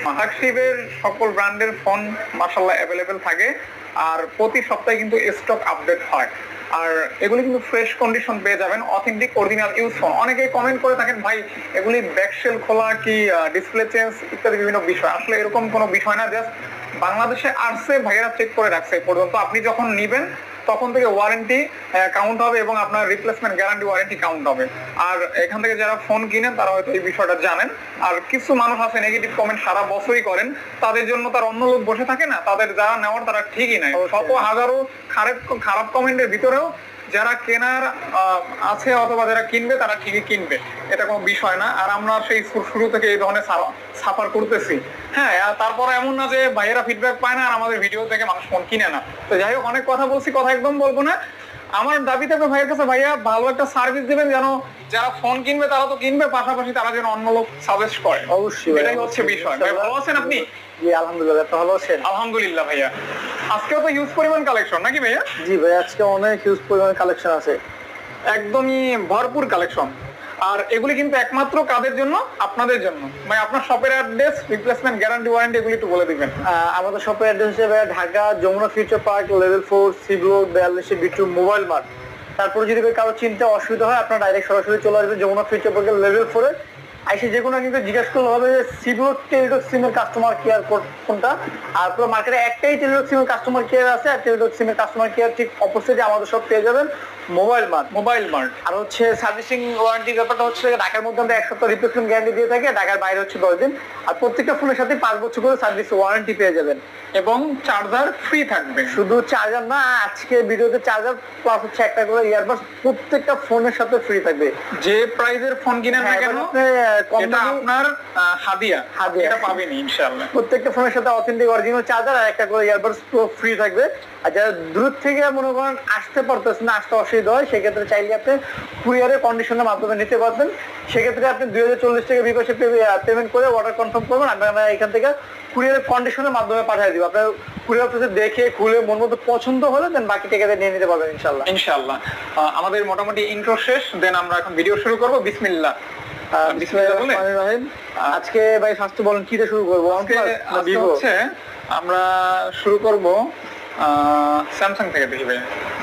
মাহাকশিবের সকল ব্র্যান্ডের ফোন মাশাআল্লাহ অ্যাভেলেবেল থাকে, আর প্রতি সপ্তাহে কিন্তু স্টক আপডেট হয়। আর এগুলি কিন্তু ফ্রেশ কন্ডিশন পেয়ে যাবেন, অথেন্টিক অরিজিনাল ইউজ ফোন। অনেকেই কমেন্ট করে থাকেন ভাই এগুলি ব্যাকশেল খোলা কি ডিসপ্লে চেঞ্জ ইত্যাদি বিভিন্ন বিষয়। আসলে এরকম কোনো বিষয় না, জাস্ট বাংলাদেশে আসছে ভাইয়েরা চেক করে রাখছে পর্যন্ত। আপনি যখন নিবেন তখন থেকে ওয়ারেন্টি কাউন্ট হবে এবং আপনার রিপ্লেসমেন্ট গ্যারান্টি ওয়ারেন্টি কাউন্ট হবে। আর এখান থেকে যারা ফোন কিনেন তারা হয়তো এই বিষয়টা জানেন। আর কিছু মানুষ আছে নেগেটিভ কমেন্ট সারা বছরই করেন, তাদের জন্য তার অন্য লোক বসে থাকে না, তাদের যারা নেওয়ার তারা ঠিকই নাই। শত হাজারো খারাপ কমেন্টের ভিতরেও যারা কেনার আছে অথবা যারা কিনবে তারা ঠিকই কিনবে, এটা কোনো বিষয় না। আর আমরা সেই শুরু থেকে এই ধরনের সাফার করতেছি। হ্যাঁ, তারপরে এমন না যে ভাইয়েরা ফিডব্যাক পায় না আর আমাদের ভিডিও থেকে মানুষ ফোন কিনে না। তো যাই হোক, অনেক কথা বলছি, কথা একদম বলবো না। আমার দাবি থাকবে ভাইয়ের কাছে, ভাইয়া ভালো একটা সার্ভিস দিবেন, যেন যারা ফোন কিনবে তারা তো কিনবে, পাশাপাশি তারা যেন অন্য লোক সাজেস্ট করে। অবশ্যই, এটাই হচ্ছে বিষয়। ভাই ভালো আছেন আপনি? জি আলহামদুলিল্লাহ, ভালো আছেন? আলহামদুলিল্লাহ ভাইয়া। আজকেও তো হিউজ পরিমাণ কালেকশন নাকি ভাইয়া? জি ভাই, আজকে অনেক হিউজ পরিমাণ কালেকশন আছে, একদমই ভরপুর কালেকশন। আর এগুলি কিন্তু একমাত্র কাদের জন্য? আপনাদের জন্য। ভাই আপনার শপের অ্যাড্রেস, রিপ্লেসমেন্ট গ্যারান্টি ওয়ারেন্টি এগুলি একটু বলে দিবেন। আমাদের শপের অ্যাড্রেস হচ্ছে Dhaka Jamuna future park, level 4, C block 42 B2 mobile mart. তারপরে যদি কারো চিন্তা অসুবিধা হয় আপনার ডাইরেক্ট সরাসরি চলে আসবে যমুনা ফিউচার পার্কের লেভেল 4-এ। আইসে যে কোনো কিন্তু জিজ্ঞাসা করলে হবে যে সি ব্লক টেলিটক সিমের কাস্টমার কেয়ার কোনটা। আর পুরো মার্কেটে একটাই টেলিটক সিমের কাস্টমার কেয়ার আছে, আর টেলিটক সিমের কাস্টমার কেয়ার ঠিক অপোজিটে আমাদের সব পেয়ে যাবেন মোবাইল মার্ট। আর হচ্ছে সার্ভিসিং ওয়ারেন্টি ব্যাপারটা হচ্ছে ঢাকার মধ্যে আমরা 1 সপ্তাহ রিপ্লেসমেন্ট গ্যারান্টি দিয়ে থাকি, ঢাকার বাইরে হচ্ছে 10 দিন। আর প্রত্যেকটা ফোনের সাথে 5 বছর করে সার্ভিস ওয়ারেন্টি পেয়ে যাবেন এবং চার্জার ফ্রি থাকবে। শুধু চার্জার না, আজকে ভিডিওতে চার্জার প্লাস হচ্ছে একটা করে ইয়ারবাডস প্রত্যেকটা ফোনের সাথে ফ্রি থাকবে। যে প্রাইজের ফোন কিনেন না কেন এটা আপনার হাদিয়া এটা পাবেন ইনশাআল্লাহ। প্রত্যেকটা ফোনের সাথে অথেন্টিক অরিজিনাল চার্জার আর একটা করে ইয়ারবাডস ফ্রি থাকবে। আর যারা দূর থেকে মনে করেন আসতে পারতেছেন না, আসতে অসুবিধা হয়, সেক্ষেত্রে চাইলে আপনি কুরিয়ারের কন্ডিশনের মাধ্যমে নিতে পারবেন। সেক্ষেত্রে আপনি 2040 টাকা বিকাশে পেমেন্ট করে অর্ডার কনফার্ম করবেন, আমরা এখান থেকে কুরিয়ারের কন্ডিশনের মাধ্যমে পাঠিয়ে দিব। আপনার কুরিয়ার অফিসে দেখে খুলে মন মতো পছন্দ হলে দেন বাকি টাকাটা নিয়ে নিতে পারবেন ইনশাআল্লাহ। আমাদের মোটামুটি ইন্ট্রো শেষ, দেন আমরা এখন ভিডিও শুরু করব। বিসমিল্লাহ। আজকে ভাই ফার্স্ট বলেন কিটা শুরু করবো? আমরা শুরু করব স্যামসাং থেকে। দেখবে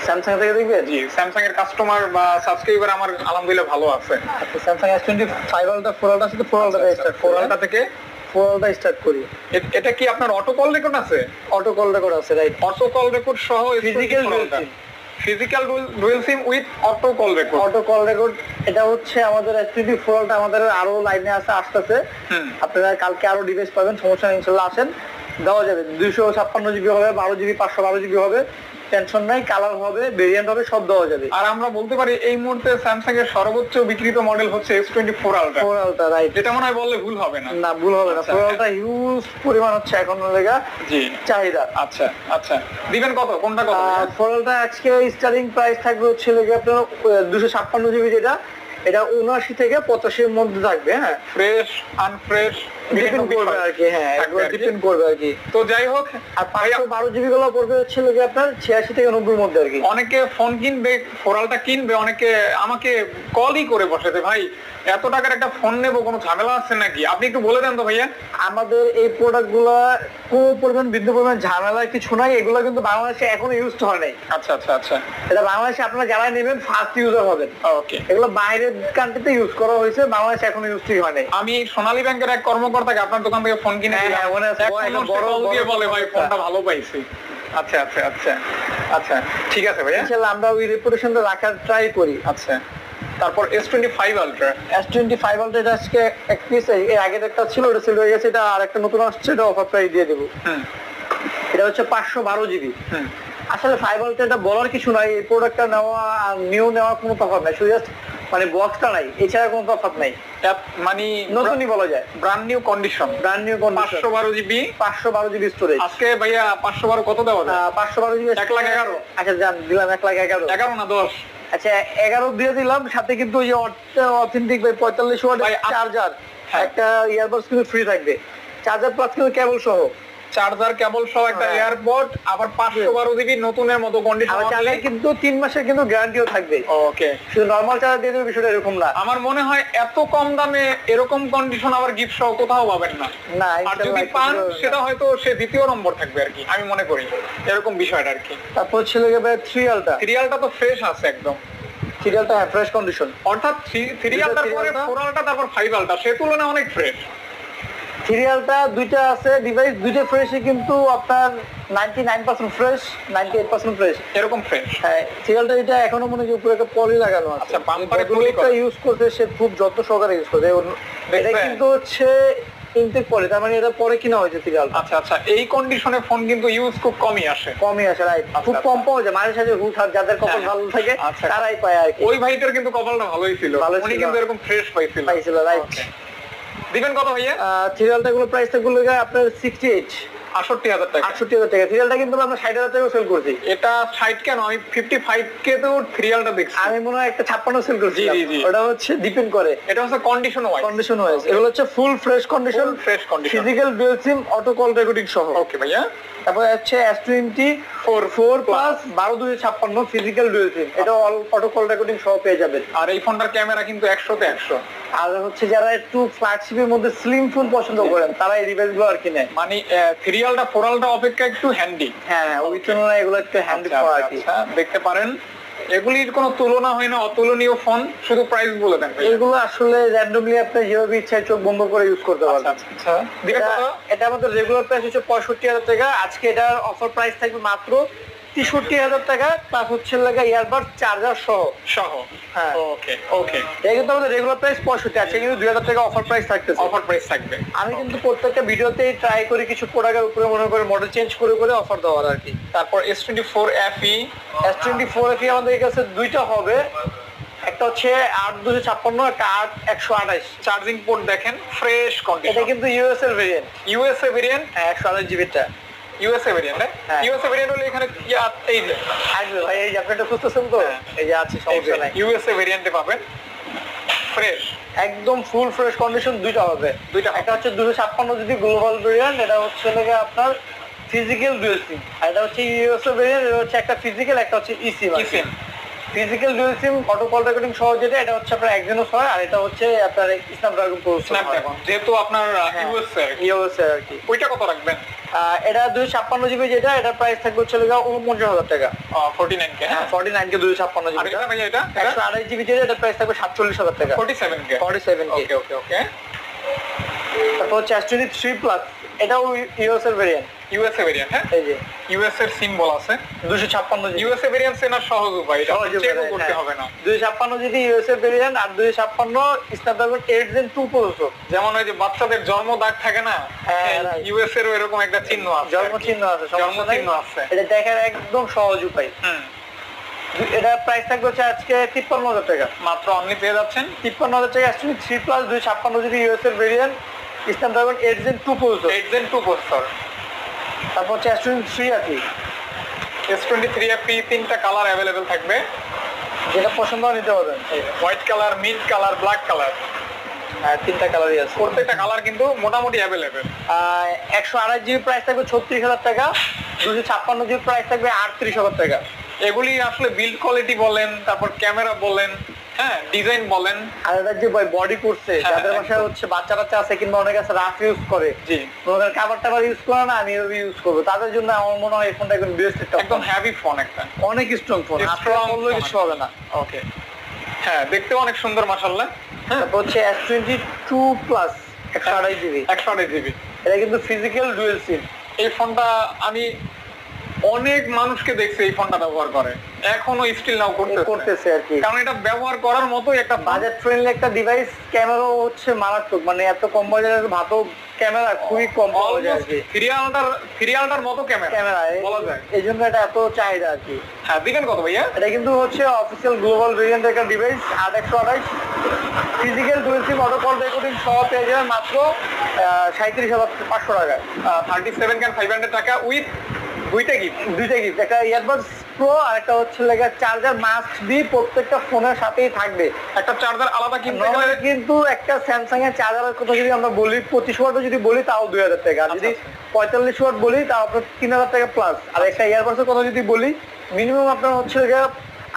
স্যামসাং থেকে দেখবে? জি, স্যামসাং এর কাস্টমার বা সাবস্ক্রাইবার আমার আলহামদুলিল্লাহ ভালো আছে। আচ্ছা, স্যামসাং S25 আলট্রা 4 আলট্রা আছে, তো 4 আলট্রা স্টার্ট 4 আলট্রা থেকে 4 আলট্রা স্টার্ট করি। এটা কি আপনার অটো কল রেকর্ড আছে? অটো কল রেকর্ড আছে, রাইট। অটো কল রেকর্ড সহ physical dual SIM with auto call record. এটা হচ্ছে আমাদের S24 আলট্রা, আমাদের আরো লাইনে আছে, আসতেছে। আপনারা কালকে আরো ডিভাইস পাবেন, সমস্যা নেই, ইনশাআল্লাহ আসেন, দেওয়া যাবে। 256 জিবি হবে, 12 জিবি, 512 জিবি হবে, টেনশন নাই। কালার হবে, ভেরিয়েন্ট হবে, সব দেওয়া যাবে। আর আমরা বলতে পারি এই মুহূর্তে স্যামসাং এর সর্বোচ্চ বিক্রিত মডেল হচ্ছে S24 আলট্রা, রাইট। এটা মনে হয় বললে ভুল হবে না? না, ভুল হবে না। 4 আলট্রা হিউজ পরিমাণ হচ্ছে এখন লেগা জি চাহিদা। আচ্ছা দিবেন কত? কোনটা কত? 4 আলট্রা আজকে স্টার্টিং প্রাইস থাকবে হচ্ছে আপনার 256 জিবি, যেটা এটা 79 থেকে 85 এর মধ্যে থাকবে। হ্যাঁ, ফ্রেশ আনফ্রেশ ডিপেন্ড করবে আর কি। হ্যাঁ, একবার ডিপেন্ড করবে আর কি। তো যাই হোক, আর 512 জিবি গুলো পড়বে হচ্ছে আপনার 86 থেকে 90 এর মধ্যে আর কি। অনেকে ফোন কিনবে, 4 আলট্রা কিনবে, অনেকে আমাকে কলই করে বসেছে, ভাই এত টাকার একটা ফোন নেবো, কোনো ঝামেলা আছে নাকি? আপনি একটু বলে দেন তো ভাইয়া। আমাদের এই প্রোডাক্ট গুলা কোনো পরিমাণ বিন্দু পরিমাণ ঝামেলা কিছু নাই, এগুলো কিন্তু বাংলাদেশে এখনো ইউজ হয় নাই। আচ্ছা। এটা বাংলাদেশে আপনারা যারা নেবেন ফার্স্ট ইউজার হবেন। ওকে, এগুলো বাইরের কান্ট্রিতে ইউজ করা হয়েছে, বাংলাদেশে এখনো ইউজ হয় নাই। আমি সোনালী ব্যাংকের এক কর্মকর্তাকে আপনার দোকান থেকে ফোন কিনে বড় দিয়ে বলে ভাই ফোনটা ভালো পাইছি। আচ্ছা ঠিক আছে ভাইয়া, ইনশাআল্লাহ আমরা ওই রেপুটেশনটা রাখার ট্রাই করি। আচ্ছা, তারপর S25 আলট্রা। S25 আলট্রা এটা আজকে এক পিস, এর আগে একটা ছিল, ওটা সেল হয়ে গেছে, এটা আরেকটা নতুন আসছে, এটা অফার প্রাইস দিয়ে দেব। এটা হচ্ছে 512 জিবি। আসলে 5 আলট্রা এটা বলার কিছু নাই, এই প্রোডাক্টটা নেওয়া আর নিউ নেওয়া কোনো তফাৎ নাই, শুধু জাস্ট মানে বক্সটা নাই, এছাড়া কোনো তফাৎ নাই, মানে নতুনই বলা যায়, brand new condition. 512 GB storage. আজকে ভাইয়া 512 কত দেওয়া যায়? 512 জিবি 1,11,000। আচ্ছা জান, দিলাম 1,11,000। 11 না 10? আচ্ছা 11 দিয়ে দিলাম, সাথে কিন্তু ওই অথেন্টিক 45 ওয়াট চার্জার, একটা ইয়ারবাডস কিন্তু ফ্রি থাকবে, চার্জার প্লাস কিন্তু কেবল সহ। চার্জার কেবল সহ একটা এয়ারপড, আবার 512 জিবি নতুনের মতো কন্ডিশন। আমার চার্জার কিন্তু 3 মাসের কিন্তু গ্যারান্টিও থাকবে। ওকে, শুধু নরমাল চার্জার দিয়ে দেবে, বিষয়টা এরকম না। আমার মনে হয় এত কম দামে এরকম কন্ডিশন আবার গিফট সহ কোথাও পাবেন না। না, আর যদি পান সেটা হয়তো সে দ্বিতীয় নম্বর থাকবে আর কি, আমি মনে করি এরকম বিষয়টা আর কি। তারপর ছিল গিয়ে 3 আলটা। সিরিয়ালটা তো ফ্রেশ আছে একদম, সিরিয়ালটা ফ্রেশ কন্ডিশন, অর্থাৎ 3 আলটার পরে 4 আলটা তারপর 5 আলটা সে তুলনায় অনেক ফ্রেশ। সিরিয়ালটা দুইটা আছে ডিভাইস, দুইটা ফ্রেশই কিন্তু আপনার 99% ফ্রেশ, 98% ফ্রেশ, এরকম ফ্রেশ। হ্যাঁ সিরিয়ালটা এটা এখনো মনে হয় উপরে একটা পলি লাগানো আছে। আচ্ছা, বাম্পারে পলি করা ইউজ করতে সে খুব যত্ন সহকারে ইউজ করছে। এটা কিন্তু হচ্ছে ইনটেক পলি, তার মানে এটা পরে কিনা হয়েছে সিরিয়াল। আচ্ছা আচ্ছা, এই কন্ডিশনে ফোন কিন্তু ইউজ খুব কমই আসে, রাইট, খুব কম পাওয়া যায়। মাঝে সাঝে হুটহাট যাদের কপাল ভালো থাকে তারাই পায় আর কি। ওই ভাইটার কিন্তু কপালটা ভালোই ছিল, উনি কিন্তু এরকম ফ্রেশ পাইছিল, রাইট। দিবেন কত ভাইয়া? সিরিয়ালটা গুলো প্রাইস থাকবে আপনার 68 68,000 টাকা। 68,000 টাকা। সিরিয়ালটা কিন্তু আমরা 60,000 টাকা সেল করছি। এটা 60 কেন, আমি 55 কে তো সিরিয়ালটা দেখছি। আমি মনে হয় একটা 56 সেল করছি। জি জি, ওটা হচ্ছে ডিপেন্ড করে, এটা হচ্ছে কন্ডিশন ওয়াইজ। এগুলো হচ্ছে full fresh condition, physical dual SIM, auto call recording সহ। ওকে ভাইয়া। তারপর হচ্ছে S24 প্লাস 12/256 ফিজিক্যাল ডুয়াল সিম, এটা অল অটো কল রেকর্ডিং সহ পেয়ে যাবেন। আর এই ফোনটার ক্যামেরা কিন্তু 100 তে 100। আর হচ্ছে যারা একটু ফ্ল্যাগশিপের মধ্যে স্লিম ফোন পছন্দ করেন তারা এই ডিভাইসগুলো আর কি নেয়। মানে 3 আলটা 4 আলটা অপেক্ষা একটু হ্যান্ডি। হ্যাঁ, ওই তুলনায় এগুলো একটু হ্যান্ডি পাওয়া আর কি। দেখতে পারেন এগুলির কোনো তুলনা হয় না, অতুলনীয় ফোন। শুধু প্রাইস বলে দেন। এগুলো আসলে র্যান্ডমলি আপনি যেভাবে ইচ্ছা চোখ বন্ধ করে ইউজ করতে পারবেন। আচ্ছা, এটা আমাদের রেগুলার প্রাইস হচ্ছে 65,000 টাকা। আজকে এটার অফার প্রাইস থাকবে মাত্র 63,000 টাকা, প্লাস হচ্ছে লাগা ইয়ারবাড চার্জার সহ। হ্যাঁ, ওকে ওকে। এটা কিন্তু আমাদের রেগুলার প্রাইস 65, আছে কিন্তু 2,000 টাকা অফার প্রাইস থাকতেছে। অফার প্রাইস থাকবে। আমি কিন্তু প্রত্যেকটা ভিডিওতেই ট্রাই করি কিছু প্রোডাক্টের উপরে মনে করে মডেল চেঞ্জ করে করে অফার দেওয়ার আর কি। তারপর S24 FE আমাদের কাছে দুইটা হবে, একটা হচ্ছে 8/256, একটা 8/128। চার্জিং পোর্ট দেখেন ফ্রেশ কন্ডিশন। এটা কিন্তু ইউএসএ ভেরিয়েন্ট। ইউএসএ ভেরিয়েন্ট, 128 জিবিটা ইউএসএ ভেরিয়েন্ট। হ্যাঁ, ইউএসএ ভেরিয়েন্ট হলে এখানে কি এই যে আসবে ভাই, এই যে আপনি এটা খুঁজতেছেন তো, এই যে আছে, সমস্যা নাই। ইউএসএ ভেরিয়েন্টে পাবেন ফ্রেশ, একদম ফুল ফ্রেশ কন্ডিশন। দুইটা হবে, একটা হচ্ছে 256 জিবি গ্লোবাল ভেরিয়েন্ট, এটা হচ্ছে লাগে আপনার ফিজিক্যাল ডুয়াল সিম। আর এটা হচ্ছে ইউএসএ ভেরিয়েন্ট, এটা হচ্ছে একটা ফিজিক্যাল, একটা হচ্ছে eSIM. Physical dual SIM auto call recording সহ যেটা, এটা হচ্ছে আপনার Exynos হয়, আর এটা হচ্ছে আপনার স্ন্যাপড্রাগন প্রসেসর। যেহেতু আপনার ইউএসএ আর কি। ওইটা কত রাখবেন? এটা 256 জিবি যেটা, এটা প্রাইস থাকবে হচ্ছে 49,000 টাকা। 49 কে। হ্যাঁ, 49 কে 256 জিবি। আর এটা ভাই, এটা 128 জিবি যেটা, এটা প্রাইস থাকবে 47,000 টাকা। 47 কে। ওকে ওকে ওকে। তারপর হচ্ছে S23 প্লাস, এটাও ইউএসএ ভেরিয়েন্ট। ইউএসএ ভেরিয়েন্ট, হ্যাঁ, এই যে ইউএস এর সিম্বল আছে। 256 জিবি ইউএসএ ভেরিয়েন্ট চেনার সহজ উপায়, এটা চেক করতে হবে না। 256 জিবি ইউএসএ ভেরিয়েন্ট, আর 256 স্ন্যাপড্রাগন 8 Gen 2 প্রসেসর। যেমন ওই যে বাচ্চাদের জন্ম দাগ থাকে না, ইউএস এর এরকম একটা চিহ্ন আছে, জন্ম চিহ্ন আছে, জন্ম চিহ্ন আছে। এটা দেখার একদম সহজ উপায়। এটা প্রাইস থাকবে হচ্ছে আজকে 53,000 টাকা। মাত্র অনলি পেয়ে যাচ্ছেন 53,000 টাকা। S23 plus 256 GB USA variant, Snapdragon 8 Gen 2 processor. 8 Gen 2 processor. তারপর হচ্ছে S23 আছে। S23 FE তিনটা কালার अवेलेबल থাকবে, যেটা পছন্দ হয় নিতে পারবেন। White colour, mint colour, black colour. হ্যাঁ, তিনটা কালারই আছে। প্রত্যেকটা কালার কিন্তু মোটামুটি अवेलेबल। 128 জিবি প্রাইস থাকবে 36,000 টাকা, 256 জিবি প্রাইস থাকবে 38,000 টাকা। এগুলি আসলে বিল্ড কোয়ালিটি বলেন, তারপর ক্যামেরা বলেন, হ্যাঁ, ডিজাইন বলেন, আর এটা যে বডি করছে, যাদের বাসায় হচ্ছে বাচ্চা বাচ্চা আছে কিংবা অনেকে আছে রাফ ইউজ করে, জি, ওদের খাবার টাবার ইউজ করে না, আমি এভাবে ইউজ করবো, তাদের জন্য আমার মনে হয় এই ফোনটা একদম বেস্ট একটা, একদম হেভি ফোন, একটা অনেক স্ট্রং ফোন, স্ট্রং কিছু হবে না। ওকে, হ্যাঁ, দেখতেও অনেক সুন্দর মাশাআল্লাহ। তারপর হচ্ছে S22 প্লাস 128 জিবি। 128 জিবি, এটা কিন্তু ফিজিক্যাল ডুয়াল সিম। এই ফোনটা আমি অনেক মানুষকে দেখছি এই ফোনটা ব্যবহার করে, এখনো স্টিল নাও করতেছে আর কি, কারণ এটা ব্যবহার করার মতোই একটা বাজেট ফ্রেন্ডলি একটা ডিভাইস। ক্যামেরাও হচ্ছে মারাত্মক, মানে এত কম বাজেটের ভালো ক্যামেরা খুবই কম পাওয়া যায় আর কি। সিরিয়ালটার মতো ক্যামেরা বলা যায়, এই জন্য এটা এত চাহিদা আর কি। হ্যাঁ, দিবেন কত ভাইয়া? এটা কিন্তু হচ্ছে অফিসিয়াল গ্লোবাল ভেরিয়েন্ট একটা device, 8/128 physical dual SIM auto call recording সহ পেয়ে যাবেন মাত্র 37,500 টাকা। 37,500 টাকা উইথ দুইটা গিফট, একটা ইয়ারবাডস প্রো আর একটা হচ্ছে লেগে চার্জার মাস্ট বি, প্রত্যেকটা ফোনের সাথেই থাকবে। একটা চার্জার আলাদা কিনতে গেলে নরমালি কিন্তু একটা স্যামসাং এর চার্জারের কথা যদি আমরা বলি 25 ওয়াটও যদি বলি তাও 2000 টাকা, আর যদি 45 ওয়াট বলি তাও আপনার 3000 টাকা প্লাস। আর একটা ইয়ারবাডসের কথা যদি বলি মিনিমাম আপনার হচ্ছে লেগে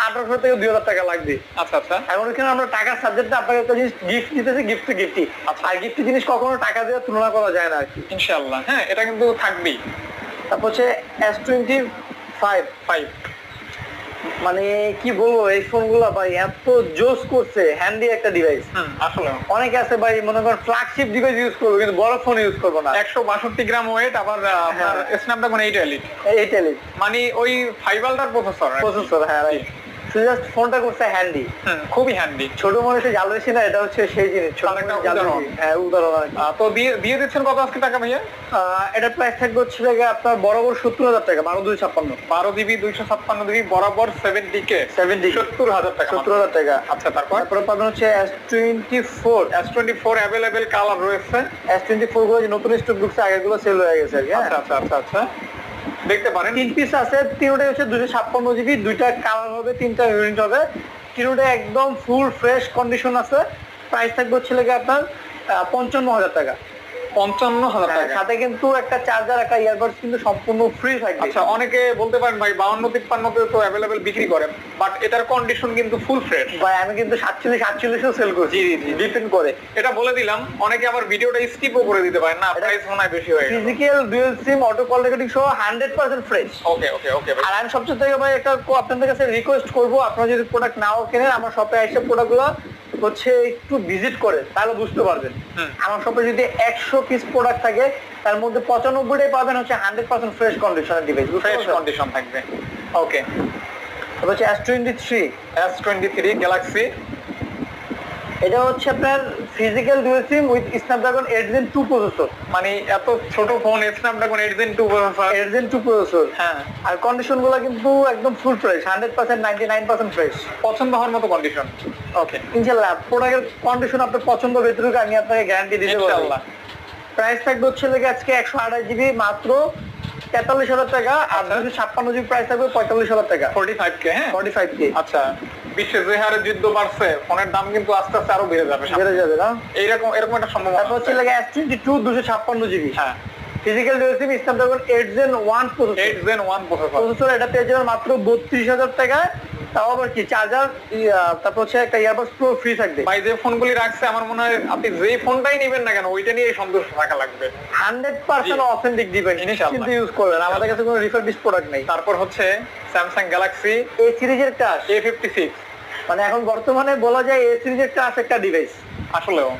1800 থেকে 2000 টাকা লাগবে। আচ্ছা আচ্ছা, এখন এখানে আমরা টাকার সাবজেক্টে আপনাকে একটা জিনিস গিফট দিতেছি, গিফট টু গিফটই। আর গিফট জিনিস কখনো টাকা দিয়ে তুলনা করা যায় না আর কি, ইনশাআল্লাহ। হ্যাঁ, এটা কিন্তু থাকবেই। তারপর হচ্ছে S25 মানে কি বলবো, এই ফোনগুলো ভাই এত জোস করছে, হ্যান্ডি একটা ডিভাইস। আসলে অনেকে আছে ভাই মনে করেন ফ্ল্যাগশিপ ডিভাইস ইউজ করবো কিন্তু বড় ফোন ইউজ করবো না। 162 গ্রাম ওয়েট, আবার আপনার স্ন্যাপড্রাগন 8 এলিট, এই টেলি মানে ওই 5 আল্ট্রার প্রসেসর। হ্যাঁ রাইট, শুধু জাস্ট ফোনটা করছে হ্যান্ডি, খুবই হ্যান্ডি। ছোট মানুষের জাল বেশি না, এটা হচ্ছে সেই জিনিস, ছোট তার একটা মানুষের জাল উদাহরণ। বেশি। হ্যাঁ উদাহরণ আর কি। তো দিয়ে দিচ্ছেন কত আজকে টাকা ভাইয়া? এটার প্রাইস থাকবে হচ্ছে লেগে আপনার বরাবর 70,000 টাকা, 12,256 12 জিবি 256 জিবি বরাবর 70K 70,000 টাকা। 70,000 টাকা। আচ্ছা, তারপরে পাবেন হচ্ছে S24 S24 অ্যাভেলেবেল কালার রয়েছে। S24 গুলো যে নতুন স্টক ঢুকছে, আগেরগুলো সেল হয়ে গেছে আর কি। হ্যাঁ? আচ্ছা আচ্ছা আচ্ছা আচ্ছা, দেখতে পারেন। 3 পিস আছে, তিনটাই হচ্ছে 256 জিবি, দুইটা কালার হবে, তিনটা ভেরিয়েন্ট হবে, তিনটা একদম ফুল ফ্রেশ কন্ডিশন আছে। প্রাইস থাকবে হচ্ছে লেগে আপনার 55,000 টাকা। 55,000 টাকা। সাথে কিন্তু একটা চার্জার, একটা ইয়ারবাডস কিন্তু সম্পূর্ণ ফ্রি থাকবে। আচ্ছা, অনেকে বলতে পারেন ভাই 52-53 তো অ্যাভেলেবেল বিক্রি করেন, বাট এটার কন্ডিশন কিন্তু ফুল ফ্রেশ। ভাই আমি কিন্তু 47 সেল করছি। জি জি, ডিপেন্ড করে, এটা বলে দিলাম। অনেকে আবার ভিডিওটা স্কিপও করে দিতে পারেন, না প্রাইস মনে হয় বেশি হয়ে গেল। Physical dual SIM auto call recording সহ 100% ফ্রেশ। ওকে ওকে ওকে ভাই। আর আমি সবচেয়ে থেকে ভাই একটা আপনাদের কাছে রিকোয়েস্ট করবো, আপনারা যদি প্রোডাক্ট নাও কেনেন আমার শপে এসে প্রোডাক্টগুলো হচ্ছে একটু ভিজিট করে তাহলে বুঝতে পারবেন। আমার শপে যদি 100 পিস প্রোডাক্ট থাকে তার মধ্যে 95টাই পাবেন হচ্ছে 100% ফ্রেশ কন্ডিশনের ডিভাইস, ফ্রেশ কন্ডিশন থাকবে। ওকে, তারপর হচ্ছে S23 গ্যালাক্সি। এটা হচ্ছে আপনার physical dual SIM with Snapdragon 8 Gen 2 processor. মানে এত ছোট phone, Snapdragon 8 Gen 2 processor. 8 Gen 2 processor. হ্যাঁ, আর কন্ডিশন গুলো কিন্তু একদম ফুল ফ্রেশ, 100% 99% ফ্রেশ, পছন্দ হওয়ার মতো কন্ডিশন। ওকে, ইনশাআল্লাহ প্রোডাক্টের কন্ডিশন আপনার পছন্দ ভেতরে আমি আপনাকে গ্যারান্টি দিতে পারবো। ইনশাআল্লাহ। প্রাইস থাকবে হচ্ছে লেগে আজকে 128 জিবি মাত্র 43,000 টাকা, আর 256 জিবি প্রাইস থাকবে 45,000 টাকা, 45K। হ্যাঁ, 45K। আচ্ছা, বিশ্বে যে হারে যুদ্ধ বাড়ছে, ফোনের দাম কিন্তু আস্তে আস্তে আরো বেড়ে যাবে। বেড়ে যাবে না? এরকম একটা সম্ভাবনা তারপর হচ্ছে আছে। লেগে S22 256 জিবি। হ্যাঁ, physical dual SIM Snapdragon 8 Gen 1 processor. 8 Gen 1 processor. Processor এটা পেয়ে যাবেন মাত্র 32,000 টাকা, তাও আবার কি চার্জার, তারপর হচ্ছে একটা ইয়ারবাডস প্রো ফ্রি থাকবে। ভাই যে ফোনগুলি রাখছে, আমার মনে হয় আপনি যেই ফোনটাই নেবেন না কেন ওইটা নিয়ে সন্তুষ্ট থাকা লাগবে। 100% অথেন্টিক ডিভাইস ইনশাআল্লাহ। কিন্তু ইউজ করবেন, আমাদের কাছে কোনো রিফারবিশ প্রোডাক্ট নেই। তারপর হচ্ছে স্যামসাং গ্যালাক্সি এ সিরিজের টাচ, A56। মানে এখন বর্তমানে বলা যায় এ সিরিজের টাচ একটা ডিভাইস। আসলেও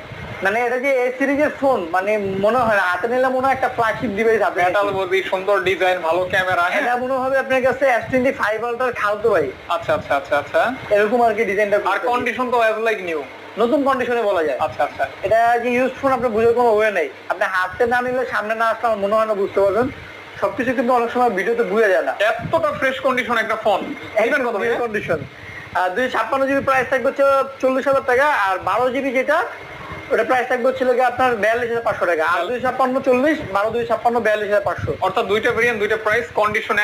মানে এটা যে এ সিরিজের ফোন, মানে মনে হয় না হাতে নিলে মনে হয় একটা ফ্ল্যাগশিপ ডিভাইস হাতে মেটাল নিয়েছি। বডি, সুন্দর ডিজাইন, ভালো ক্যামেরা। হ্যাঁ, এটা মনে হবে আপনার কাছে S25 আলট্রার খালতো ভাই, আচ্ছা আচ্ছা আচ্ছা আচ্ছা। এরকম আর কি ডিজাইনটা। আর কন্ডিশন তো অ্যাজ লাইক নিউ, নতুন কন্ডিশনে বলা যায়। আচ্ছা আচ্ছা। এটা যে ইউজ ফোন আপনার বুঝার কোনো ওয়ে নেই, আপনি হাতে না নিলে সামনে না আসলে আমার মনে হয় না বুঝতে পারবেন। সবকিছু কিন্তু অনেক সময় ভিডিওতে বোঝা যায় না। এতটা ফ্রেশ কন্ডিশন একটা ফোন, একদম কত ভাই? কন্ডিশন। আর 256 জিবি প্রাইস থাকবে হচ্ছে 40,000 টাকা, আর 12 জিবি যেটা ওটা প্রাইস থাকবে হচ্ছে আপনার 42,500 টাকা। আর 256 40, 12 256 42,500। অর্থাৎ দুইটা ভেরিয়েন্ট, দুইটা প্রাইস, কন্ডিশন